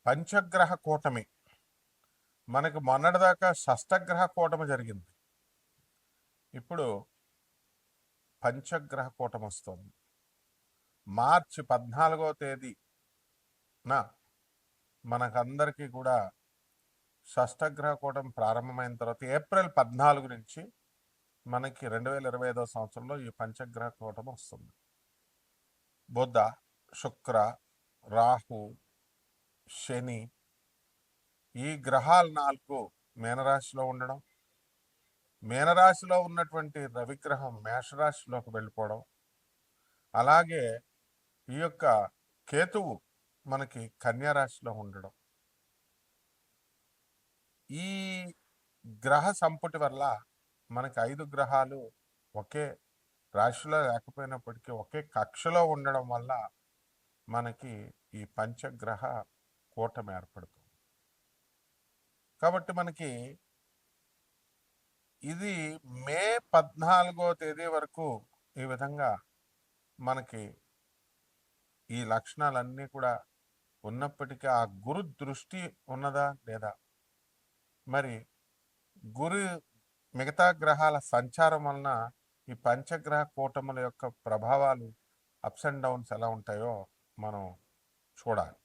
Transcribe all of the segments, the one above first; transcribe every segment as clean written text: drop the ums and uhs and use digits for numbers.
పంచగ్రహ కూటమి మనకి మొన్నటిదాకా షష్టగ్రహ కూటమి జరిగింది. ఇప్పుడు పంచగ్రహ కూటమి వస్తుంది. మార్చి 14వ తేదీన మనకందరికీ కూడా షష్టగ్రహ కూటమి ప్రారంభమైన తర్వాత ఏప్రిల్ 14 నుంచి మనకి 2025వ సంవత్సరంలో ఈ పంచగ్రహ కూటమి వస్తుంది. బుధ, శుక్ర, రాహు, శని ఈ గ్రహాలు 4 మీనరాశిలో ఉండడం, మీనరాశిలో ఉన్నటువంటి రవిగ్రహం మేషరాశిలోకి వెళ్ళిపోవడం, అలాగే ఈ యొక్క కేతువు మనకి కన్యారాశిలో ఉండడం, ఈ గ్రహ సంపుటి వల్ల మనకి 5 గ్రహాలు ఒకే రాశిలో లేకపోయినప్పటికీ ఒకే కక్షలో ఉండడం వల్ల మనకి ఈ పంచగ్రహ కూటమి ఏర్పడుతుంది. కాబట్టి మనకి ఇది మే 14వ తేదీ వరకు ఈ విధంగా మనకి ఈ లక్షణాలన్నీ కూడా ఉన్నప్పటికీ ఆ గురు దృష్టి ఉన్నదా లేదా, మరి గురు మిగతా గ్రహాల సంచారం వలన ఈ పంచగ్రహ కూటముల యొక్క ప్రభావాలు అప్స్ అండ్ డౌన్స్ ఎలా ఉంటాయో మనం చూడాలి.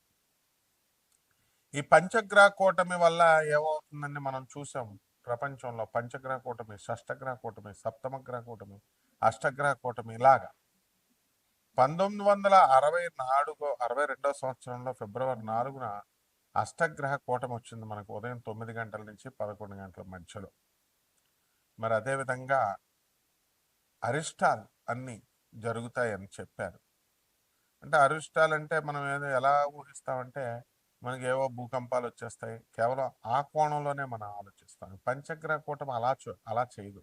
ఈ పంచగ్రహ కూటమి వల్ల ఏమవుతుందని మనం చూసాం. ప్రపంచంలో పంచగ్రహ కూటమి, షష్టగ్రహ కూటమి, సప్తమ గ్రహ కూటమి, అష్టగ్రహ కూటమి ఇలాగా 1962వ సంవత్సరంలో ఫిబ్రవరి 4న అష్టగ్రహ కూటమి వచ్చింది మనకు ఉదయం 9 గంటల నుంచి 11 గంటల మధ్యలో. మరి అదేవిధంగా అరిష్టాలు అన్నీ జరుగుతాయని చెప్పారు. అంటే అరిష్టాలు అంటే మనం ఎలా ఊహిస్తామంటే మనకి ఏవో భూకంపాలు వచ్చేస్తాయి, కేవలం ఆ కోణంలోనే మనం ఆలోచిస్తాం. పంచగ్రహ కూటమి అలా చేయదు.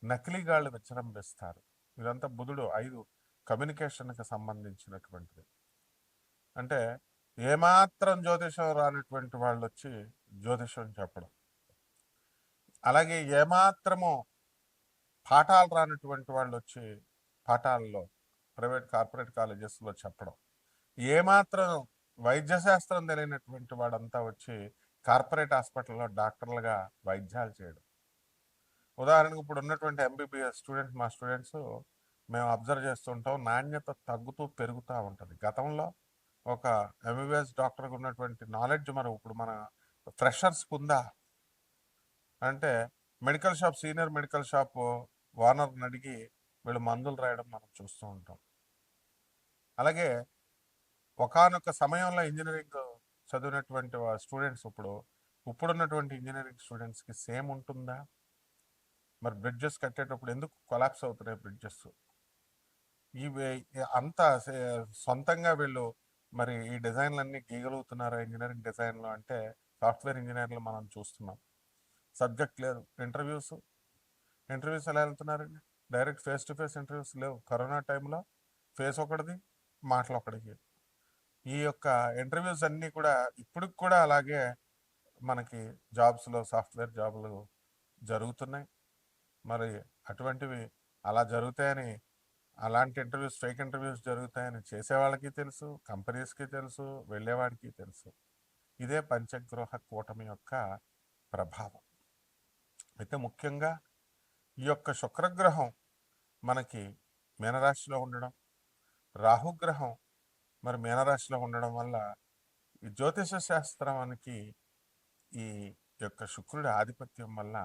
నకిలీగాళ్ళు విజృంభిస్తారు. ఇదంతా బుధుడు 5 కమ్యూనికేషన్కి సంబంధించినటువంటిది. అంటే ఏమాత్రం జ్యోతిషం రానటువంటి వాళ్ళు వచ్చి జ్యోతిషం చెప్పడం, అలాగే ఏమాత్రము పాఠాలు రానటువంటి వాళ్ళు వచ్చి పాఠాల్లో ప్రైవేట్ కార్పొరేట్ కాలేజెస్లో చెప్పడం, ఏమాత్రం వైద్యశాస్త్రం తెలియనటువంటి వాడంతా వచ్చి కార్పొరేట్ హాస్పిటల్లో డాక్టర్లుగా వైద్యాలు చేయడం. ఉదాహరణకు ఇప్పుడు ఉన్నటువంటి ఎంబీబీఎస్ స్టూడెంట్స్, మా స్టూడెంట్స్ మేము అబ్జర్వ్ చేస్తుంటాం, నాణ్యత తగ్గుతూ పెరుగుతూ ఉంటుంది. గతంలో ఒక ఎంబీబీఎస్ డాక్టర్కి ఉన్నటువంటి నాలెడ్జ్ మరి ఇప్పుడు మన ఫ్రెషర్స్కి ఉందా అంటే medical shop, senior medical shop ఓనర్ని అడిగి వీళ్ళు మందులు రాయడం మనం చూస్తూ ఉంటాం. అలాగే ఒకానొక సమయంలో ఇంజనీరింగ్ చదివినటువంటి స్టూడెంట్స్ ఇప్పుడున్నటువంటి ఇంజనీరింగ్ స్టూడెంట్స్కి సేమ్ ఉంటుందా? మరి బ్రిడ్జెస్ కట్టేటప్పుడు ఎందుకు కొలాప్స్ అవుతున్నాయి బ్రిడ్జెస్? ఇవి అంత సొంతంగా వీళ్ళు మరి ఈ డిజైన్లన్నీ గీయగలుగుతున్నారా ఇంజనీరింగ్ డిజైన్లో అంటే సాఫ్ట్వేర్ ఇంజనీర్లు మనం చూస్తున్నాం. సబ్జెక్ట్ లేదు, ఇంటర్వ్యూస్ ఎలా వెళ్తున్నారండి? Direct face to face interviews లేవు. కరోనా టైంలో ఫేస్ ఒకటిది, మాటలు ఒకటికి. ఈ యొక్క ఇంటర్వ్యూస్ అన్నీ కూడా ఇప్పటికి కూడా అలాగే మనకి జాబ్స్లో సాఫ్ట్వేర్ జాబులు జరుగుతున్నాయి. మరి అటువంటివి అలా జరుగుతాయని, అలాంటి ఇంటర్వ్యూస్, ఫేక్ ఇంటర్వ్యూస్ జరుగుతాయని చేసేవాళ్ళకి తెలుసు, కంపెనీస్కి తెలుసు, వెళ్ళేవాడికి తెలుసు. ఇదే పంచగ్రహ కూటమి యొక్క ప్రభావం. అయితే ముఖ్యంగా ఈ యొక్క శుక్రగ్రహం మనకి మీనరాశిలో ఉండడం, రాహుగ్రహం మరి మీనరాశిలో ఉండడం వల్ల ఈ జ్యోతిష శాస్త్రానికి ఈ యొక్క శుక్రుడి ఆధిపత్యం వల్ల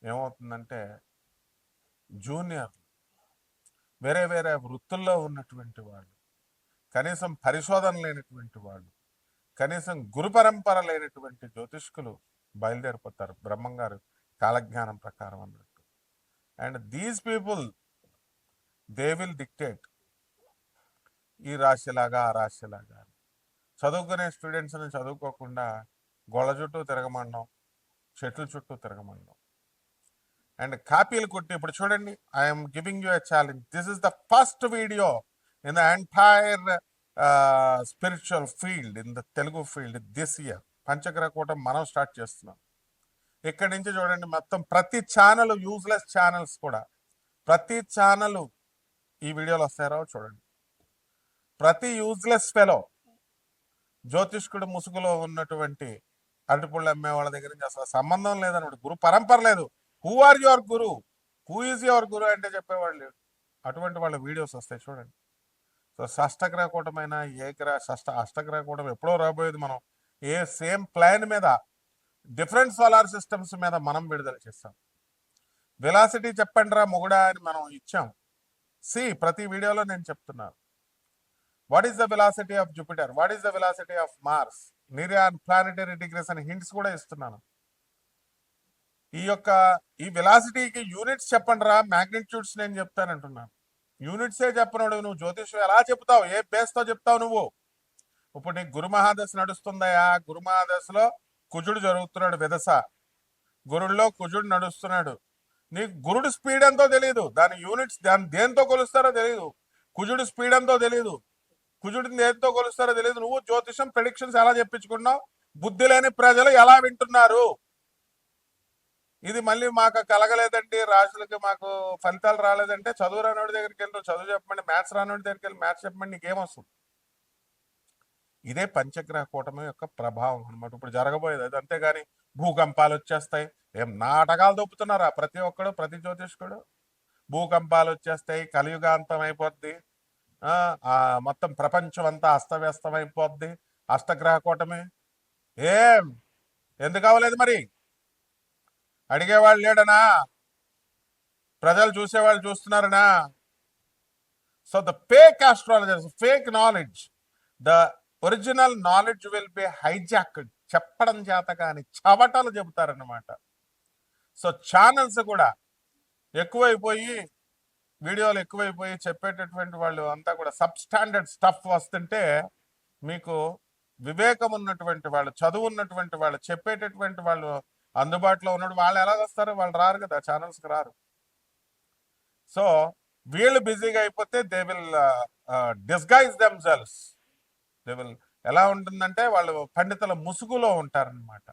ఏమవుతుందంటే జూనియర్ వేరే వేరే వృత్తుల్లో ఉన్నటువంటి వాళ్ళు, కనీసం పరిశోధన లేనటువంటి వాళ్ళు, కనీసం గురు పరంపర లేనటువంటి జ్యోతిష్కులు బయలుదేరిపోతారు బ్రహ్మంగారు కాలజ్ఞానం ప్రకారం అన్నట్టు. And these people they will dictate ఈ రాశిలాగా ఆ రాశిలాగా. చదువుకునే స్టూడెంట్స్ని చదువుకోకుండా గొళ్ళ చుట్టూ తిరగమండం, చెట్ల చుట్టూ తిరగమండం అండ్ కాపీలు కొట్టి. ఇప్పుడు చూడండి, I'm giving you a challenge. This is the first video in the entire spiritual field, in the Telugu field this year. పంచగ్రహ కూటమి మనం స్టార్ట్ చేస్తున్నాం. ఇక్కడి నుంచి చూడండి, మొత్తం ప్రతి ఛానల్, యూజ్లెస్ ఛానల్స్ కూడా ప్రతి ఛానల్ ఈ వీడియోలు వస్తారో చూడండి. ప్రతి యూజ్లెస్ ఫెలో జ్యోతిష్కుడు ముసుగులో ఉన్నటువంటి అరటిపళ్ళు అమ్మే వాళ్ళ దగ్గర నుంచి అసలు సంబంధం లేదన్నమాట. గురు పరంపర లేదు. Who are your guru, who is your guru అంటే చెప్పేవాళ్ళు లేడు. అటువంటి వాళ్ళ వీడియోస్ వస్తాయి చూడండి. సో షష్టగ్రహ కూటమైన అష్టగ్రహ కూటమి ఎప్పుడో రాబోయేది. మనం సేమ్ ప్లాన్ మీద డిఫరెంట్ సోలార్ సిస్టమ్స్ మీద మనం విడుదల చేస్తాం. వెలాసిటీ చెప్పండి రా మొగుడా అని మనం ఇచ్చాం. ప్రతి వీడియోలో నేను చెప్తున్నాను. What is the velocity of Jupiter, what is the velocity of Mars, నిరియాన్ ప్లానెటరీ డిగ్రీస్ అని హింట్స్ కూడా ఇస్తున్నాను. ఈ వెలాసిటీకి యూనిట్స్ చెప్పండి రా, మ్యాగ్నిట్యూడ్స్ నేను చెప్తానంటున్నాను. యూనిట్సే చెప్పనోడు నువ్వు జ్యోతిష్యం ఎలా చెప్తావు, ఏ బేస్తో చెప్తావు నువ్వు? ఇప్పుడు నీకు గురు మహాదశ నడుస్తుందయా, గురు మహాదశలో కుజుడు జరుగుతున్నాడు, విదశ గురుల్లో కుజుడు నడుస్తున్నాడు. నీకు గురుడు స్పీడ్ ఎంతో తెలియదు, దాని యూనిట్స్ దేంతో కొలుస్తారో తెలియదు. కుజుడు స్పీడ్ ఎంతో తెలియదు, కుజుడిని దేంతో కొలుస్తారో తెలియదు. నువ్వు జ్యోతిషం ప్రెడిక్షన్స్ ఎలా చెప్పించుకున్నావు? బుద్ధి లేని ప్రజలు ఎలా వింటున్నారు? ఇది మళ్ళీ మాకు కలగలేదండి, రాశులకి మాకు ఫలితాలు రాలేదంటే చదువు రానోడి దగ్గరికి వెళ్ళి చదువు చెప్పండి, మ్యాథ్స్ రానోడి దగ్గరికి వెళ్ళి మ్యాథ్స్ చెప్పండి, నీకేమొస్తుంది? ఇదే పంచగ్రహ కూటమి యొక్క ప్రభావం అనమాట ఇప్పుడు జరగబోయేది అది. అంతేగాని భూకంపాలు వచ్చేస్తాయి, ఏం నాటకాలు దొప్పుతున్నారా ప్రతి ఒక్కడు, ప్రతి జ్యోతిష్కుడు? భూకంపాలు వచ్చేస్తాయి, కలియుగాంతం అయిపోద్ది, మొత్తం ప్రపంచం అంతా అస్తవ్యస్తం అయిపోద్ది, అష్టగ్రహ కూటమి. ఏం ఎందుకు అవ్వలేదు మరి? అడిగేవాళ్ళు లేడనా? ప్రజలు చూసేవాళ్ళు చూస్తున్నారనా? So the fake astrologers, fake knowledge, the original knowledge will be hijacked. చెప్పడం చేత కానీ చవటలు చెబుతారన్నమాట. సో ఛానల్స్ కూడా ఎక్కువైపోయి, వీడియోలు ఎక్కువైపోయి చెప్పేటటువంటి వాళ్ళు అంతా కూడా సబ్స్టాండర్డ్ స్టఫ్ వస్తుంటే, మీకు వివేకం ఉన్నటువంటి వాళ్ళు, చదువు ఉన్నటువంటి వాళ్ళు, చెప్పేటటువంటి వాళ్ళు అందుబాటులో ఉన్నాడు, వాళ్ళు ఎలా వస్తారు? వాళ్ళు రారు కదా, ఛానల్స్కి రారు. సో వీళ్ళు బిజీగా అయిపోతే they will disguise themselves. They will ఎలా ఉంటుందంటే వాళ్ళు పండితుల ముసుగులో ఉంటారనమాట.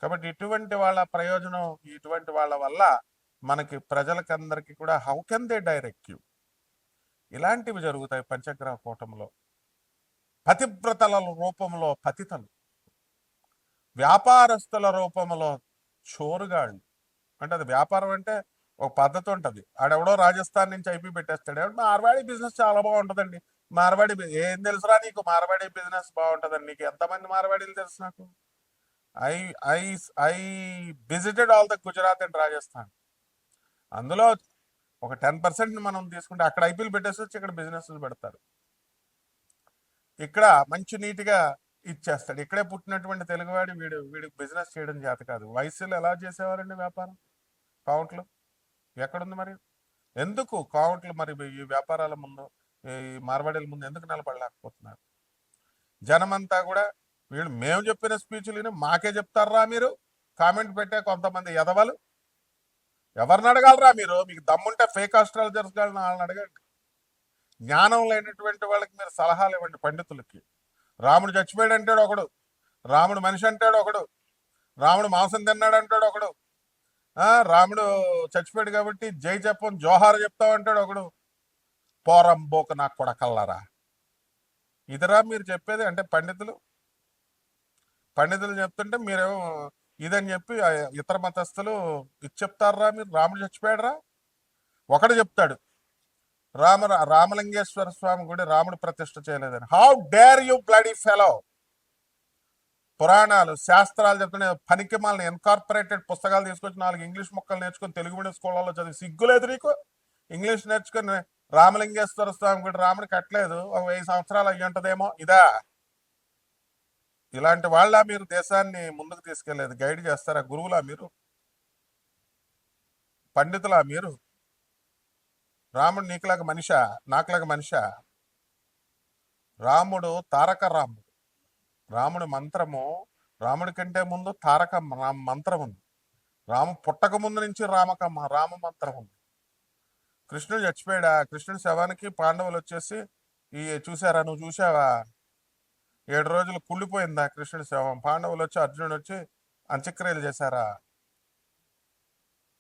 కాబట్టి ఇటువంటి వాళ్ళ ప్రయోజనం, ఇటువంటి వాళ్ళ వల్ల మనకి ప్రజలకందరికీ కూడా how can they direct you? ఇలాంటివి జరుగుతాయి పంచగ్రహ కూటంలో. పతివ్రతల రూపంలో పతితలు, వ్యాపారస్తుల రూపంలో చోరుగాళ్ళు. అంటే అది వ్యాపారం అంటే ఒక పద్ధతి ఉంటుంది. ఆడెవడో రాజస్థాన్ నుంచి ఐపీ పెట్టేస్తాడు, మార్వాడి బిజినెస్ చాలా బాగుంటుందండి, మార్వాడి ఏం తెలుసురా నీకు? మార్వాడి బిజినెస్ బాగుంటుందండి. నీకు ఎంతమంది మార్వాడీలు తెలుసు? నాకు I I I visited all the Gujarat and Rajasthan. అందులో ఒక 10% మనం తీసుకుంటే అక్కడ ఐపీలు పెట్టేసి వచ్చి ఇక్కడ బిజినెస్ పెడతారు. ఇక్కడ మంచి నీట్గా ఇచ్చేస్తాడు. ఇక్కడే పుట్టినటువంటి తెలుగువాడి వీడికి బిజినెస్ చేయడం చేత కాదు. వయసులో ఎలా చేసేవారండి వ్యాపారం? కావుంట్లు ఎక్కడుంది మరి? ఎందుకు కావుంట్లు మరి ఈ వ్యాపారాల ముందు, ఈ మార్వాడీల ముందు ఎందుకు నిలబడలేకపోతున్నారు? జనమంతా కూడా వీళ్ళు మేము చెప్పిన స్పీచ్లు మాకే చెప్తారా మీరు? కామెంట్ పెట్టే కొంతమంది ఎదవలు. ఎవరిని అడగాలరా మీరు? మీకు దమ్ముంటే ఫేక్ ఆస్ట్రాలజర్స్ వాళ్ళని అడగండి. జ్ఞానం లేనటువంటి వాళ్ళకి మీరు సలహాలు ఇవ్వండి పండితులకి. రాముడు చచ్చిపోయాడు అంటాడు ఒకడు, రాముడు మనిషి అంటాడు ఒకడు, రాముడు మాంసం తిన్నాడు అంటాడు ఒకడు, రాముడు చచ్చిపోయాడు కాబట్టి జై చెప్పని జోహార్ చెప్తావు అంటాడు ఒకడు. పోరంబోక నాకు కొడకల్లారా, ఇదిరా మీరు చెప్పేది? అంటే పండితులు చెప్తుంటే మీరేమో ఇదని చెప్పి ఇతర మతస్థులు ఇది చెప్తారా మీరు? రాముడు చచ్చిపోయాడురా ఒకడు చెప్తాడు, రామలింగేశ్వర స్వామి గుడి రాముడు ప్రతిష్ఠ చేయలేదని. How dare you bloody fellow! పురాణాలు శాస్త్రాలు చెప్తున్న పనికి మాలని ఇన్కార్పొరేటెడ్ పుస్తకాలు తీసుకొచ్చి 4 ఇంగ్లీష్ మొక్కలు నేర్చుకుని తెలుగు మీడియం స్కూళ్ళలో చదివి సిగ్గులేదు నీకు? ఇంగ్లీష్ నేర్చుకుని రామలింగేశ్వర స్వామి గుడి రాముడు కట్టలేదు, ఒక 1000 సంవత్సరాలు అయ్యి ఉంటదేమో. ఇలాంటి వాళ్ళ మీరు దేశాన్ని ముందుకు తీసుకెళ్లేదు? గైడ్ చేస్తారా? గురువులా మీరు? పండితులా మీరు? రాముడు నీకులాగా మనిషా, నాకులాగా మనిషా? రాముడు తారక రాముడు. రాముడి మంత్రము, రాముడి కంటే ముందు తారక మంత్రం ఉంది. రాము పుట్టక ముందు నుంచి రామ మంత్రం ఉంది. కృష్ణుడు చచ్చిపోయాడా? కృష్ణుడి శవానికి పాండవులు వచ్చేసి చూసారా, నువ్వు చూసావా? 7 రోజులు కుళ్ళిపోయిందా కృష్ణుడి శవం? పాండవులు వచ్చి, అర్జునుడు వచ్చి అంత్యక్రియలు చేశారా?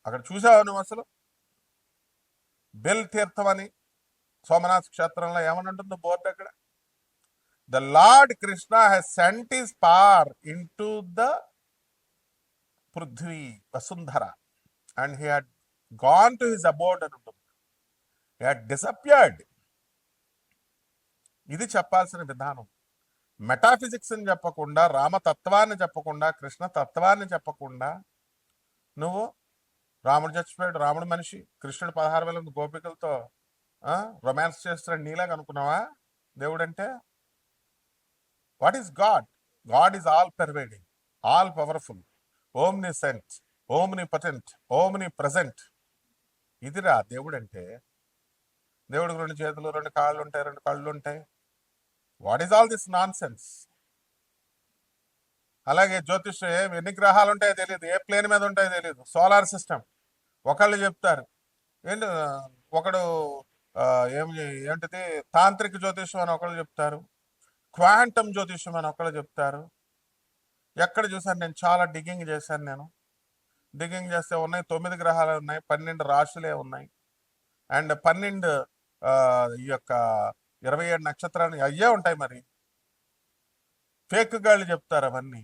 అక్కడ చూసావా నువ్వు? అసలు బెల్ తీర్థం అని సోమనాథ్ క్షేత్రంలో ఏమని ఉంటుందో బోర్డు అక్కడ. The lord Krishna has sent his power in to the Prithvi Vasundhara and he had gone to his అబోర్డ్ అని ఉంటుంది. He had disappeared. ఇది చెప్పాల్సిన విధానం. మెటాఫిజిక్స్ అని చెప్పకుండా, రామతత్వాన్ని చెప్పకుండా, కృష్ణ తత్వాన్ని చెప్పకుండా నువ్వు రాముడు చచ్చిపోయాడు, రాముడు మనిషి, కృష్ణుడు 16,000 గోపికలతో రొమాన్స్ చేస్తున్నాడు నీలాగా అనుకున్నావా దేవుడంటే? What is God? God is all pervading, all powerful, omniscient, omnipotent, omnipresent. ఇదిరా దేవుడు అంటే. దేవుడికి 2 చేతులు, 2 కాళ్ళు ఉంటాయి, 2 కళ్ళు ఉంటాయి. What is all this non sense? అలాగే జ్యోతిష్యం ఎన్ని గ్రహాలు ఉంటాయో తెలియదు, ఏ ప్లేన్ మీద ఉంటాయో తెలియదు. సోలార్ సిస్టమ్ ఒకళ్ళు చెప్తారు. ఏంటి ఒకడు ఏంటిది తాంత్రిక జ్యోతిష్యం అని ఒకళ్ళు చెప్తారు, క్వాంటమ్ జ్యోతిష్యం అని ఒకళ్ళు చెప్తారు. ఎక్కడ చూసాను నేను, చాలా డిగ్గింగ్ చేశాను నేను. డిగ్గింగ్ చేస్తే ఉన్నాయి 9 గ్రహాలు ఉన్నాయి, 12 రాశులే ఉన్నాయి, అండ్ 12 ఈ యొక్క 27 నక్షత్రాలు అయ్యే ఉంటాయి. మరి ఫేక్ గాళ్ళు చెప్తారు అవన్నీ.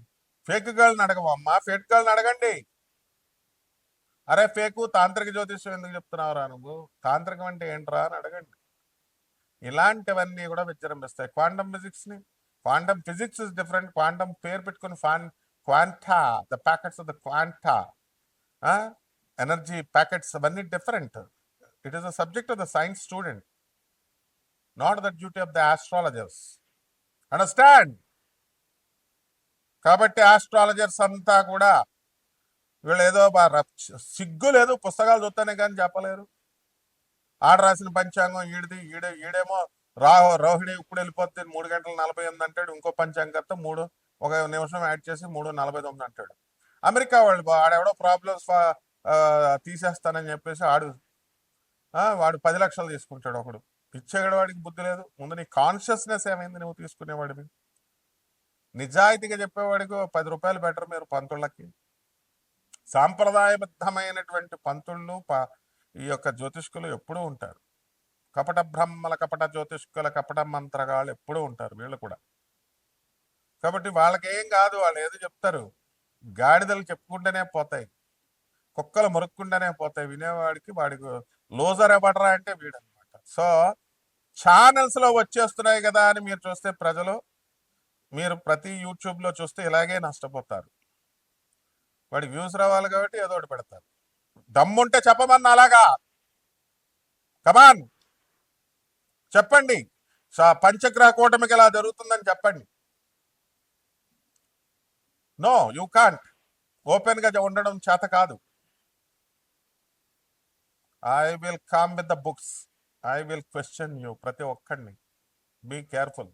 ఫేక్ గాళ్ళని అడగమమ్మా, ఫేక్ గాళ్ళని అడగండి. అరే ఫేకు తాంత్రిక జ్యోతిష్యం ఎందుకు చెప్తున్నావురా నువ్వు, తాంత్రికం అంటే ఏంట్రా అని అడగండి. ఇలాంటివన్నీ కూడా విజృంభిస్తాయి. Quantum physics is different. Quantum పేరు పెట్టుకుని quanta, the packets of the quanta, energy packets, అవన్నీ different. It is the subject of the science student, not the duty of the astrologers. Understand? కాబట్టి ఆస్ట్రాలజర్స్ అంతా కూడా వీళ్ళు ఏదో సిగ్గు లేదు, పుస్తకాలు చూస్తేనే కానీ చెప్పలేరు. ఆడ రాసిన పంచాంగం ఈడేమో రోహిణి ఇప్పుడు వెళ్ళిపోతే 3 గంటల 48 అంటాడు. ఇంకో పంచాంగంతో 1 నిమిషం యాడ్ చేసి 3:49 అంటాడు. అమెరికా వాళ్ళు ఆడెవడో ప్రాబ్లమ్స్ తీసేస్తానని చెప్పేసి వాడు 10 లక్షలు తీసుకుంటాడు. ఒకడు పిచ్చేగడ, వాడికి బుద్ధి లేదు. ముందు నీ కాన్షియస్నెస్ ఏమైంది నువ్వు తీసుకునేవాడివి? నిజాయితీగా చెప్పేవాడికి 10 రూపాయలు బెటర్ మీరు పంతుళ్ళకి. సాంప్రదాయబద్ధమైనటువంటి పంతుళ్ళు ఈ యొక్క జ్యోతిష్కులు ఎప్పుడూ ఉంటారు. కపట బ్రహ్మల, కపట జ్యోతిష్కుల, కపట మంత్రగాళ్ళు ఎప్పుడూ ఉంటారు వీళ్ళు కూడా. కాబట్టి వాళ్ళకేం కాదు, వాళ్ళు ఏదో చెప్తారు. గాడిదలు చెప్పుకుంటూనే పోతాయి, కుక్కలు మురుక్కుంటూనే పోతాయి. వినేవాడికి వాడికి లోజర్ ఎవడరా అంటే వీడనమాట. సో ఛానల్స్ లో వచ్చేస్తున్నాయి కదా అని మీరు చూస్తే ప్రజలు, మీరు ప్రతి యూట్యూబ్లో చూస్తే ఇలాగే నష్టపోతారు. వాడికి వ్యూస్ రావాలి కాబట్టి ఏదో ఒకటి పెడతారు. దమ్ముంటే చెప్పమన్నా అలాగా, కమాన్ చెప్పండి. పంచగ్రహ కూటమికి ఎలా జరుగుతుందని చెప్పండి. No, you can't. ఓపెన్ గా ఉండడం చేత కాదు. I will come with the books, I will question you, ప్రతి ఒక్కడిని. Be careful.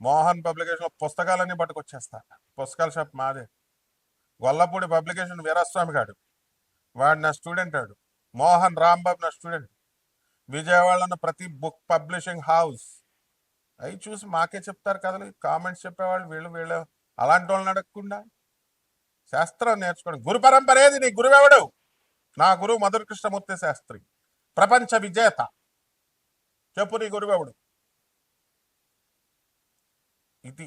మోహన్ పబ్లికేషన్ పుస్తకాలన్నీ పట్టుకొచ్చేస్తా. పుస్తకాల షాప్ మాదే. గొల్లపూడి పబ్లికేషన్ వీరాస్వామి గాడు, వాడు నా స్టూడెంట్. వాడు మోహన్ రాంబాబు నా స్టూడెంట్. విజయవాడలో ప్రతి బుక్ పబ్లిషింగ్ హౌస్ అవి చూసి మాకే చెప్తారు కథలు, కామెంట్స్ చెప్పేవాళ్ళు వీళ్ళు అలాంటి వాళ్ళని అడగకుండా శాస్త్రం నేర్చుకోండి. గురు పరంపర ఏది? నీ గురువెవడు? నా గురువు మధుర కృష్ణమూర్తి శాస్త్రి, ప్రపంచ విజేత. చెప్పు నీ గురువెవడు? ఇది.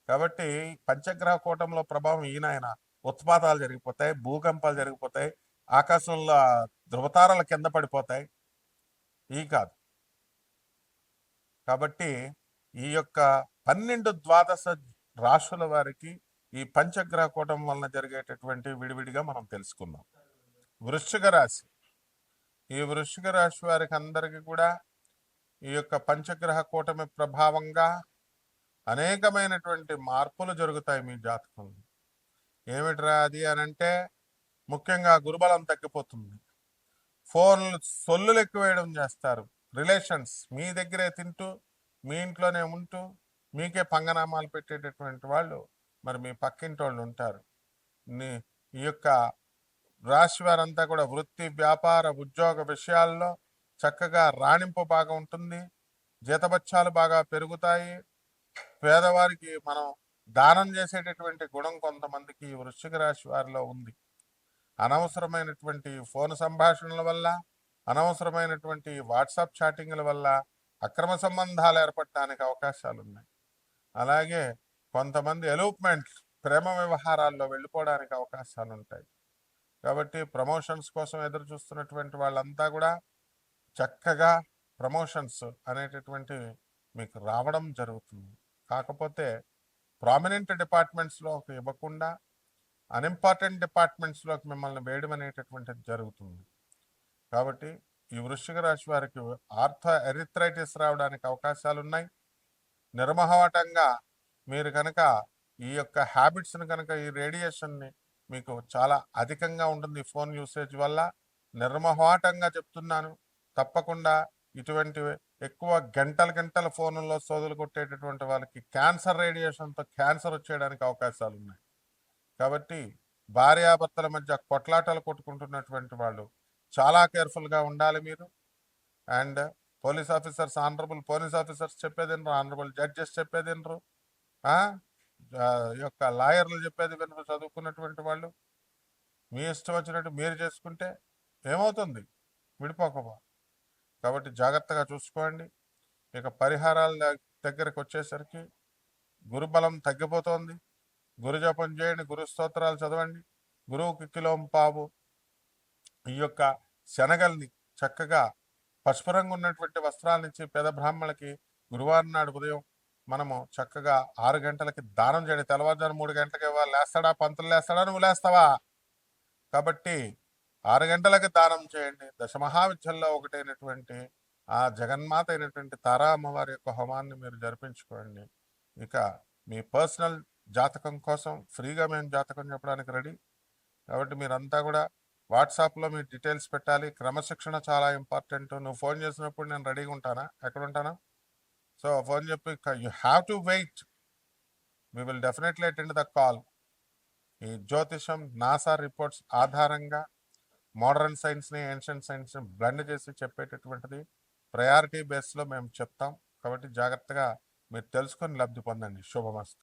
కాబట్టి పంచగ్రహ కూటంలో ప్రభావం ఈయన ఉత్పాతాలు జరిగిపోతాయి, భూకంపాలు జరిగిపోతాయి, ఆకాశంలో ధృవతారాల కింద పడిపోతాయి. ఈ కాదు. కాబట్టి ఈ యొక్క 12 ద్వాదశ రాశుల వారికి ఈ పంచగ్రహ కూటం వలన జరిగేటటువంటి విడివిడిగా మనం తెలుసుకుందాం. వృశ్చిక రాశి, ఈ వృశ్చిక రాశి వారికి అందరికీ కూడా ఈ యొక్క పంచగ్రహ కూటమి ప్రభావంగా అనేకమైనటువంటి మార్పులు జరుగుతాయి మీ జాతకంలో. ఏమిట్రా అది అని అంటే, ముఖ్యంగా గురుబలం తగ్గిపోతుంది, ఫోన్లు సొల్లులు ఎక్కువేయడం చేస్తారు, రిలేషన్స్ మీ దగ్గరే తింటూ మీ ఇంట్లోనే ఉంటూ మీకే పంగనామాలు పెట్టేటటువంటి వాళ్ళు మరి మీ పక్కింటి వాళ్ళు ఉంటారు. ఈ యొక్క రాశి వారంతా కూడా వృత్తి, వ్యాపార, ఉద్యోగ విషయాల్లో చక్కగా రాణింపు బాగా ఉంటుంది, జీతబత్యాలు బాగా పెరుగుతాయి. పేదవారికి మనం దానం చేసేటటువంటి గుణం కొంతమందికి వృశ్చిక రాశి వారిలో ఉంది. అనవసరమైనటువంటి ఫోన్ సంభాషణల వల్ల, అనవసరమైనటువంటి వాట్సాప్ చాటింగ్ల వల్ల అక్రమ సంబంధాలు ఏర్పడటానికి అవకాశాలు ఉన్నాయి. అలాగే కొంతమంది ఎలూప్మెంట్స్, ప్రేమ వ్యవహారాల్లో వెళ్ళిపోవడానికి అవకాశాలు ఉంటాయి. కాబట్టి ప్రమోషన్స్ కోసం ఎదురు చూస్తున్నటువంటి వాళ్ళంతా కూడా చక్కగా ప్రమోషన్స్ అనేటటువంటివి మీకు రావడం జరుగుతుంది. కాకపోతే ప్రామినెంట్ డిపార్ట్మెంట్స్లోకి ఇవ్వకుండా అన్ఇంపార్టెంట్ డిపార్ట్మెంట్స్లోకి మిమ్మల్ని వేయడం అనేటటువంటిది జరుగుతుంది. కాబట్టి ఈ వృశ్చిక రాశి వారికి ఎరిథ్రైటిస్ రావడానికి అవకాశాలు ఉన్నాయి. నిర్మహమాటంగా మీరు కనుక ఈ యొక్క హ్యాబిట్స్ని కనుక ఈ రేడియేషన్ని మీకు చాలా అధికంగా ఉంటుంది ఈ ఫోన్ యూసేజ్ వల్ల. నిర్మహమాటంగా చెప్తున్నాను, తప్పకుండా ఇటువంటి ఎక్కువ గంటల ఫోన్లలో సోదులు కొట్టేటటువంటి వాళ్ళకి క్యాన్సర్ రేడియేషన్తో క్యాన్సర్ వచ్చేయడానికి అవకాశాలు ఉన్నాయి. కాబట్టి భార్యాభర్తల మధ్య కొట్లాటలు కొట్టుకుంటున్నటువంటి వాళ్ళు చాలా కేర్ఫుల్గా ఉండాలి మీరు. And police officers, honourable police officers చెప్పేది వినరు, ఆనరబుల్ జడ్జెస్ చెప్పేది వినరు, యొక్క లాయర్లు చెప్పేది వినరు. చదువుకున్నటువంటి వాళ్ళు మీ ఇష్టం వచ్చినట్టు మీరు చేసుకుంటే ఏమవుతుంది? విడిపోకపో. కాబట్టి జాగ్రత్తగా చూసుకోండి. ఇక పరిహారాల దగ్గరకు వచ్చేసరికి గురుబలం తగ్గిపోతుంది. గురు జపం చేయండి, గురు స్తోత్రాలు చదవండి. గురువుకి కిలోంపావు ఈ యొక్క శనగల్ని చక్కగా పసుపు రంగు ఉన్నటువంటి వస్త్రాలనిచ్చి పేద బ్రాహ్మణులకి గురువారం నాడు ఉదయం మనము చక్కగా 6 గంటలకి దానం చేయండి. తెల్లవారుజాము 3 గంటలకి ఇవ్వాలి. లేస్తాడా? పంతులు లేస్తాడా? నువ్వు లేస్తావా? కాబట్టి 6 గంటలకి దానం చేయండి. దశమహావిద్యల్లో ఒకటైనటువంటి ఆ జగన్మాత అయినటువంటి తారా అమ్మవారి యొక్క హోమాన్ని మీరు జరిపించుకోండి. ఇక మీ పర్సనల్ జాతకం కోసం ఫ్రీగా మేము జాతకం చెప్పడానికి రెడీ. కాబట్టి మీరంతా కూడా వాట్సాప్లో మీ డీటెయిల్స్ పెట్టాలి. క్రమశిక్షణ చాలా ఇంపార్టెంట్. నువ్వు ఫోన్ చేసినప్పుడు నేను రెడీగా ఉంటానా? ఎక్కడ ఉంటానా? సో ఫోన్ చెప్పి you have to wait, we will definitely attend the call. ఈ జ్యోతిషం నాసా రిపోర్ట్స్ ఆధారంగా మోడర్న్ సైన్స్ని, ఏన్షియంట్ సైన్స్ని బ్లెండ్ చేసి చెప్పేటటువంటిది ప్రయారిటీ బేస్లో మేము చెప్తాం. కాబట్టి జాగ్రత్తగా మీరు తెలుసుకొని లబ్ధి పొందండి. శుభమస్తు.